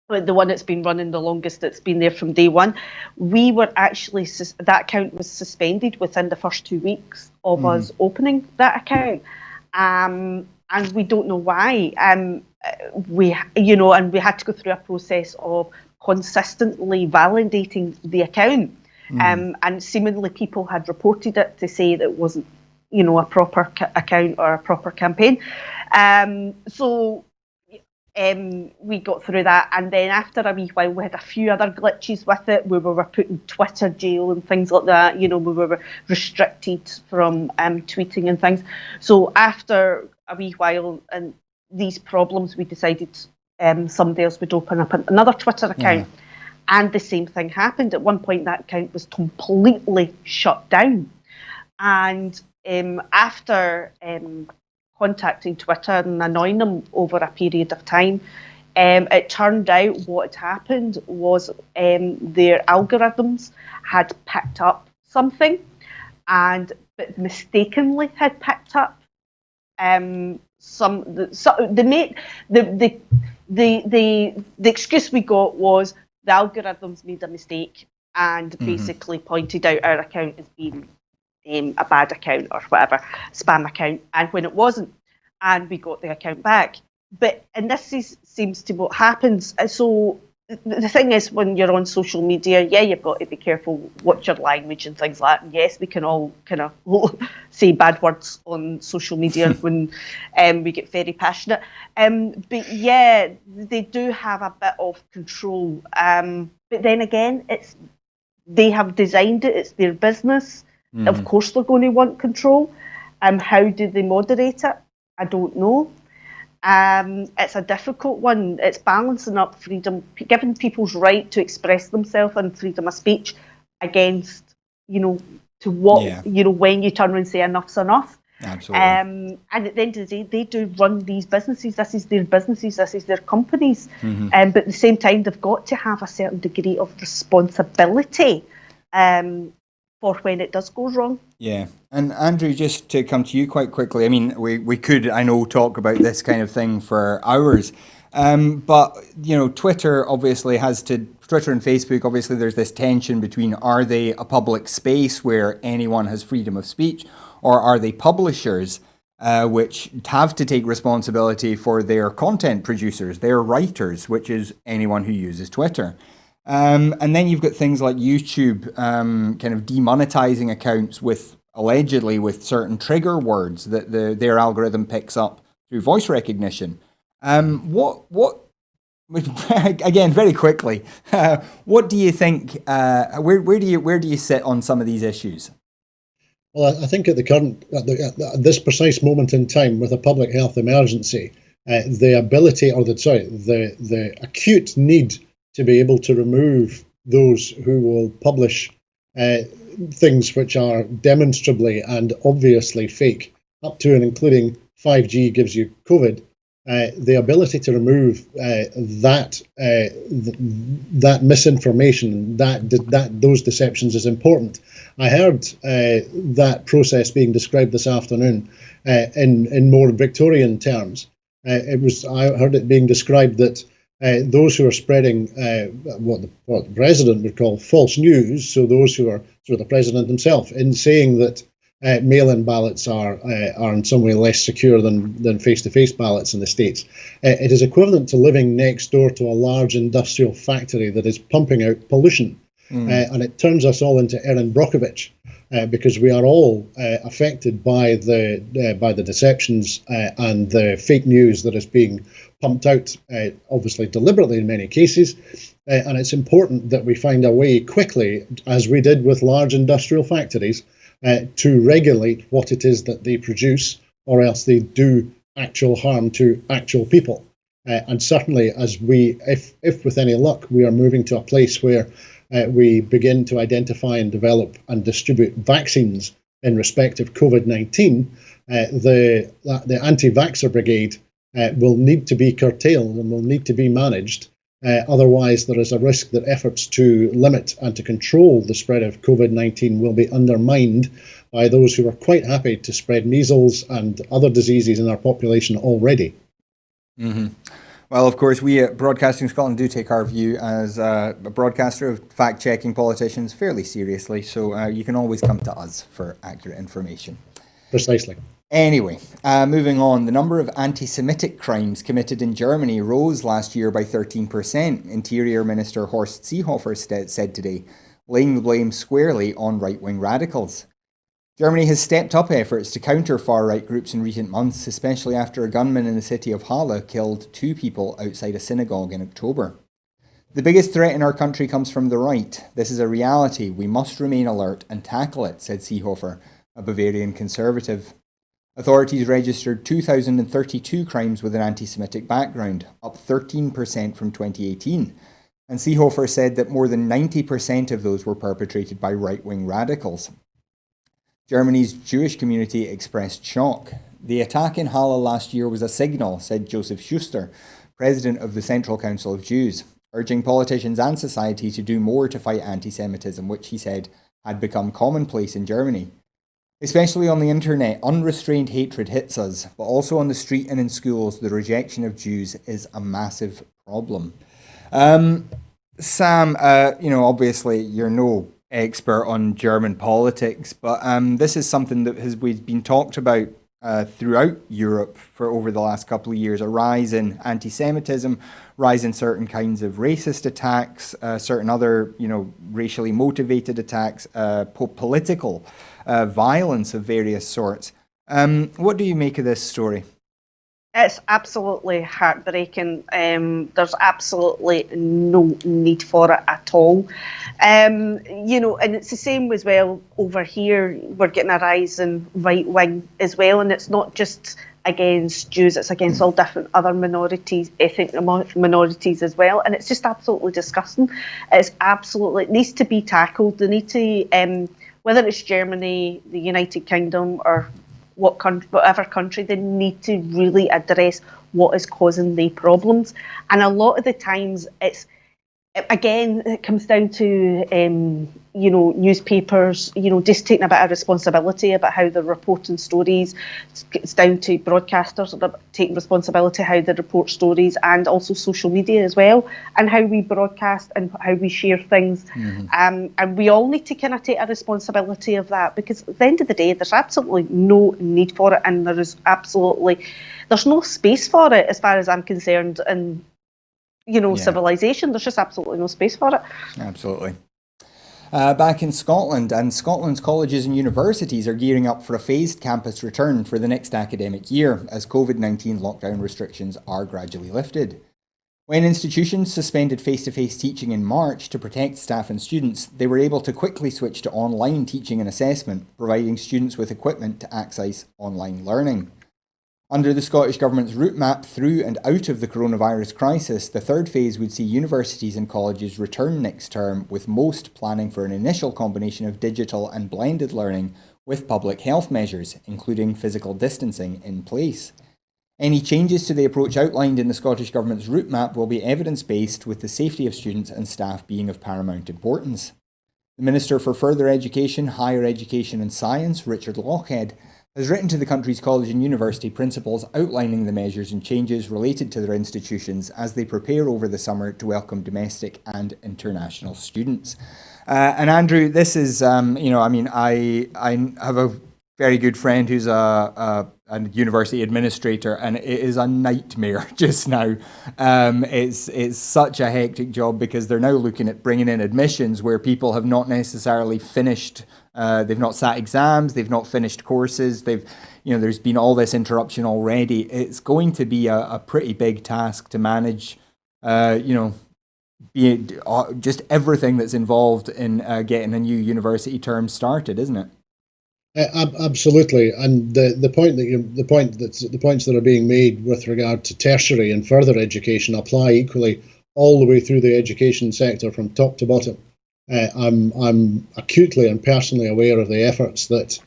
the one that's been running the longest, that's been there from day one, we were actually, that account was suspended within the first 2 weeks of us opening that account. And we don't know why. And we had to go through a process of consistently validating the account. And seemingly people had reported it to say that it wasn't, a proper account or a proper campaign. We got through that, and then after a wee while we had a few other glitches with it, where we were put in Twitter jail and things like that. We were restricted from tweeting and things. So after a wee while and these problems, we decided somebody else would open up another Twitter account. And the same thing happened. At one point that account was completely shut down, and after contacting Twitter and annoying them over a period of time, it turned out what had happened was their algorithms had picked up something, but mistakenly had picked up the excuse we got was the algorithms made a mistake and basically pointed out our account as being a bad account or whatever, spam account, and when it wasn't, and we got the account back. And this seems to what happens. So the thing is, when you're on social media, you've got to be careful, watch your language and things like that. And yes, we can all kind of say bad words on social media when we get very passionate. But yeah, they do have a bit of control. But then again, they have designed it. It's their business. Of course they're going to want control. How do they moderate it? I don't know. It's a difficult one. It's balancing up freedom, giving people's right to express themselves and freedom of speech against, to what, when you turn around and say enough's enough. Absolutely. And at the end of the day, they do run these businesses. This is their businesses. This is their companies. But at the same time, they've got to have a certain degree of responsibility for when it does go wrong. Yeah. And Andrew, just to come to you quite quickly, I mean, we could, I know, talk about this kind of thing for hours. But, Twitter and Facebook, obviously there's this tension between, are they a public space where anyone has freedom of speech, or are they publishers which have to take responsibility for their content producers, their writers, which is anyone who uses Twitter. And then you've got things like YouTube kind of demonetizing accounts allegedly with certain trigger words that their algorithm picks up through voice recognition. What again, very quickly, what do you think, where do you sit on some of these issues? Well, I think at this precise moment in time, with a public health emergency, the ability, the acute need to be able to remove those who will publish things which are demonstrably and obviously fake, up to and including 5G gives you COVID. The ability to remove that misinformation, those deceptions is important. I heard that process being described this afternoon in more Victorian terms. I heard it being described that those who are spreading what the president would call false news, so those who are sort of the president himself, in saying that mail-in ballots are in some way less secure than face-to-face ballots in the States. It is equivalent to living next door to a large industrial factory that is pumping out pollution. And it turns us all into Erin Brockovich, because we are all affected by the deceptions and the fake news that is being pumped out, obviously deliberately in many cases. And it's important that we find a way quickly, as we did with large industrial factories, to regulate what it is that they produce, or else they do actual harm to actual people. And certainly, as if with any luck, we are moving to a place where we begin to identify and develop and distribute vaccines in respect of COVID-19, the anti-vaxxer brigade will need to be curtailed and will need to be managed. Otherwise, there is a risk that efforts to limit and to control the spread of COVID-19 will be undermined by those who are quite happy to spread measles and other diseases in our population already. Mm-hmm. Well, of course, we at Broadcasting Scotland do take our view as a broadcaster of fact-checking politicians fairly seriously, so you can always come to us for accurate information. Precisely. Anyway, moving on, the number of anti-Semitic crimes committed in Germany rose last year by 13%, Interior Minister Horst Seehofer said today, laying the blame squarely on right-wing radicals. Germany has stepped up efforts to counter far-right groups in recent months, especially after a gunman in the city of Halle killed 2 people outside a synagogue in October. The biggest threat in our country comes from the right. This is a reality. We must remain alert and tackle it, said Seehofer, a Bavarian conservative. Authorities registered 2,032 crimes with an anti-Semitic background, up 13% from 2018. And Seehofer said that more than 90% of those were perpetrated by right-wing radicals. Germany's Jewish community expressed shock. The attack in Halle last year was a signal, said Joseph Schuster, president of the Central Council of Jews, urging politicians and society to do more to fight anti-Semitism, which he said had become commonplace in Germany. Especially on the internet, unrestrained hatred hits us, but also on the street and in schools, the rejection of Jews is a massive problem. Sam, obviously you're no expert on German politics, but this is something that we've been talked about throughout Europe for over the last couple of years, a rise in anti-Semitism, rise in certain kinds of racist attacks, certain other, racially motivated attacks, political violence of various sorts. What do you make of this story? It's absolutely heartbreaking. There's absolutely no need for it at all. And it's the same as well over here. We're getting a rise in right wing as well, and it's not just against Jews, it's against all different other minorities, ethnic minorities as well, and it's just absolutely disgusting. It needs to be tackled. They need to, whether it's Germany, the United Kingdom, or whatever country, they need to really address what is causing the problems. And a lot of the times it comes down to newspapers just taking a bit of responsibility about how they're reporting stories. It's down to broadcasters taking responsibility how they report stories, and also social media as well, and how we broadcast and how we share things. Mm-hmm. And we all need to kind of take a responsibility of that, because at the end of the day, there's absolutely no need for it, and there's no space for it as far as I'm concerned. And civilization, there's just absolutely no space for it. Absolutely. Back in Scotland, and Scotland's colleges and universities are gearing up for a phased campus return for the next academic year as COVID-19 lockdown restrictions are gradually lifted. When institutions suspended face-to-face teaching in March to protect staff and students, they were able to quickly switch to online teaching and assessment, providing students with equipment to access online learning. Under the Scottish Government's route map through and out of the coronavirus crisis, the third phase would see universities and colleges return next term, with most planning for an initial combination of digital and blended learning with public health measures, including physical distancing, in place. Any changes to the approach outlined in the Scottish Government's route map will be evidence-based, with the safety of students and staff being of paramount importance. The Minister for Further Education, Higher Education and Science, Richard Lochhead, has written to the country's college and university principals outlining the measures and changes related to their institutions as they prepare over the summer to welcome domestic and international students. And Andrew, this is, I have a very good friend who's a university administrator, and it is a nightmare just now. It's such a hectic job because they're now looking at bringing in admissions where people have not necessarily finished. They've not sat exams. They've not finished courses. There's been all this interruption already. It's going to be a pretty big task to manage. Just everything that's involved in getting a new university term started, isn't it? Absolutely, and the points that are being made with regard to tertiary and further education apply equally all the way through the education sector from top to bottom. I'm acutely and personally aware of the efforts that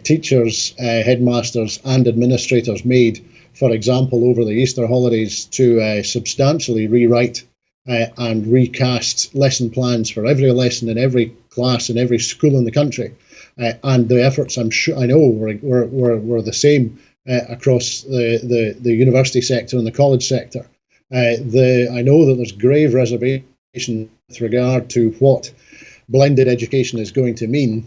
teachers, headmasters, and administrators made for example, over the Easter holidays to substantially rewrite and recast lesson plans for every lesson in every class in every school in the country. And the efforts, I know, were the same across the university sector and the college sector. I know that there's grave reservation with regard to what blended education is going to mean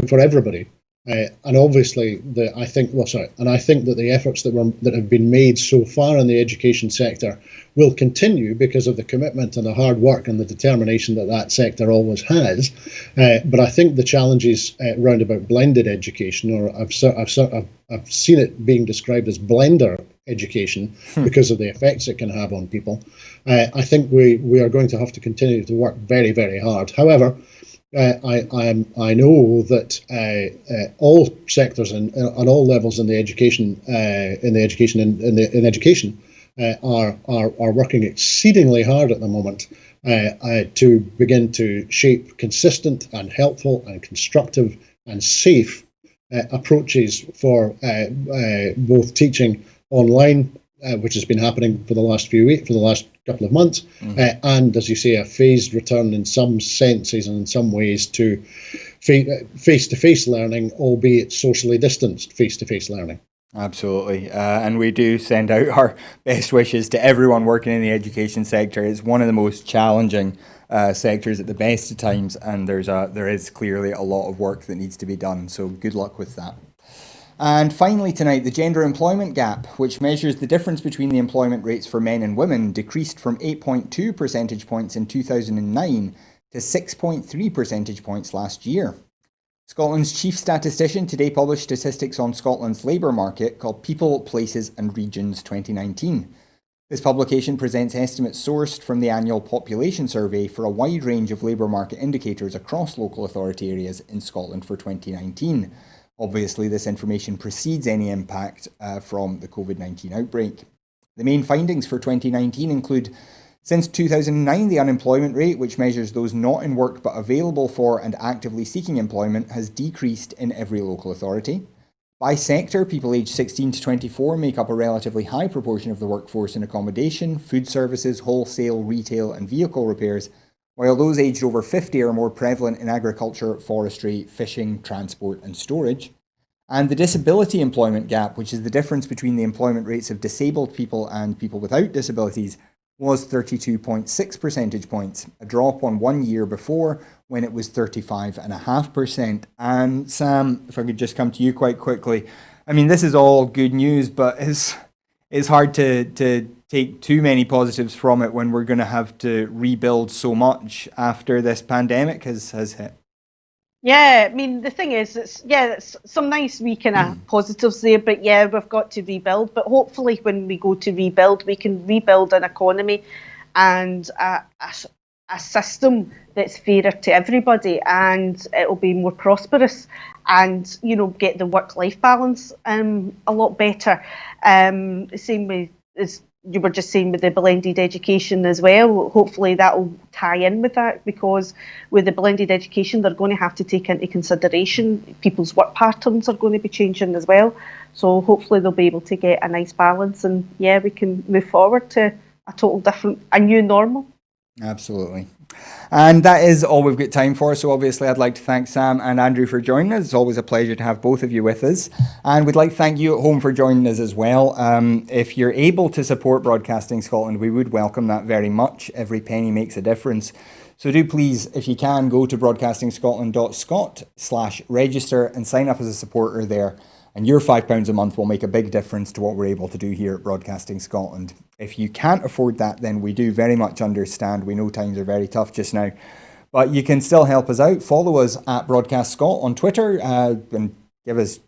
for everybody. And obviously, I think that the efforts that have been made so far in the education sector will continue because of the commitment and the hard work and the determination that sector always has. But I think the challenges round about blended education, or I've seen it being described as blender education because of the effects it can have on people. I think we are going to have to continue to work very, very hard. However, I know that all sectors and on all levels in education are working exceedingly hard at the moment to begin to shape consistent and helpful and constructive and safe approaches for both teaching online, which has been happening for the last couple of months, and, as you say, a phased return in some senses and in some ways to face-to-face learning, albeit socially distanced face-to-face learning. Absolutely. And we do send out our best wishes to everyone working in the education sector. It's one of the most challenging sectors at the best of times, and there is clearly a lot of work that needs to be done. So good luck with that. And finally tonight, the gender employment gap, which measures the difference between the employment rates for men and women, decreased from 8.2 percentage points in 2009 to 6.3 percentage points last year. Scotland's chief statistician today published statistics on Scotland's labour market called People, Places and Regions 2019. This publication presents estimates sourced from the annual population survey for a wide range of labour market indicators across local authority areas in Scotland for 2019. Obviously, this information precedes any impact from the COVID-19 outbreak. The main findings for 2019 include, since 2009, the unemployment rate, which measures those not in work but available for and actively seeking employment, has decreased in every local authority. By sector, people aged 16 to 24 make up a relatively high proportion of the workforce in accommodation, food services, wholesale, retail and vehicle repairs, while those aged over 50 are more prevalent in agriculture, forestry, fishing, transport and storage. And the disability employment gap, which is the difference between the employment rates of disabled people and people without disabilities, was 32.6 percentage points, a drop on 1 year before when it was 35.5%. And Sam, if I could just come to you quite quickly, I mean, this is all good news, but it's hard to take too many positives from it when we're going to have to rebuild so much after this pandemic has hit. Yeah, I mean, the thing is, it's some nice wee kind of positives there, but yeah, we've got to rebuild. But hopefully when we go to rebuild, we can rebuild an economy and a system that's fairer to everybody, and it'll be more prosperous and, you know, get the work-life balance a lot better. Same with, as you were just saying, with the blended education as well. Hopefully that will tie in with that, because with the blended education, they're going to have to take into consideration people's work patterns are going to be changing as well. So hopefully they'll be able to get a nice balance, and yeah, we can move forward to a new normal. Absolutely. And that is all we've got time for. So obviously I'd like to thank Sam and Andrew for joining us. It's always a pleasure to have both of you with us. And we'd like to thank you at home for joining us as well. If you're able to support Broadcasting Scotland, we would welcome that very much. Every penny makes a difference. So do please, if you can, go to broadcastingscotland.scot/register and sign up as a supporter there. And your £5 a month will make a big difference to what we're able to do here at Broadcasting Scotland. If you can't afford that, then we do very much understand. We know times are very tough just now. But you can still help us out. Follow us at Broadcast Scot on Twitter and give us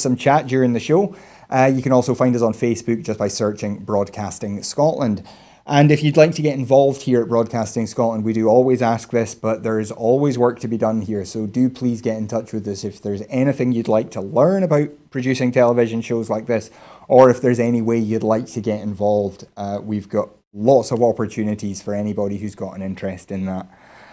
some chat during the show. You can also find us on Facebook just by searching Broadcasting Scotland. And if you'd like to get involved here at Broadcasting Scotland, we do always ask this, but there is always work to be done here. So do please get in touch with us if there's anything you'd like to learn about producing television shows like this, or if there's any way you'd like to get involved. We've got lots of opportunities for anybody who's got an interest in that.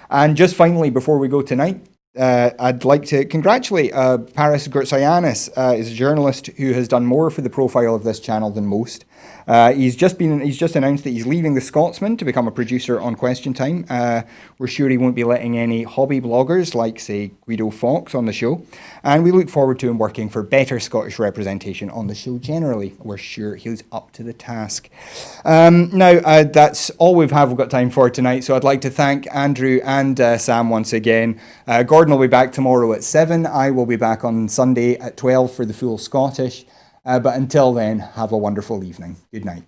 And just finally, before we go tonight, I'd like to congratulate Paris Gurtsayanis, is a journalist who has done more for the profile of this channel than most. He's just announced that he's leaving The Scotsman to become a producer on Question Time. We're sure he won't be letting any hobby bloggers like, say, Guido Fawkes on the show. And we look forward to him working for better Scottish representation on the show generally. We're sure he's up to the task. Now, that's all we've got time for tonight. So I'd like to thank Andrew and Sam once again. Gordon will be back tomorrow at 7. I will be back on Sunday at 12 for the full Scottish. But until then, have a wonderful evening. Good night.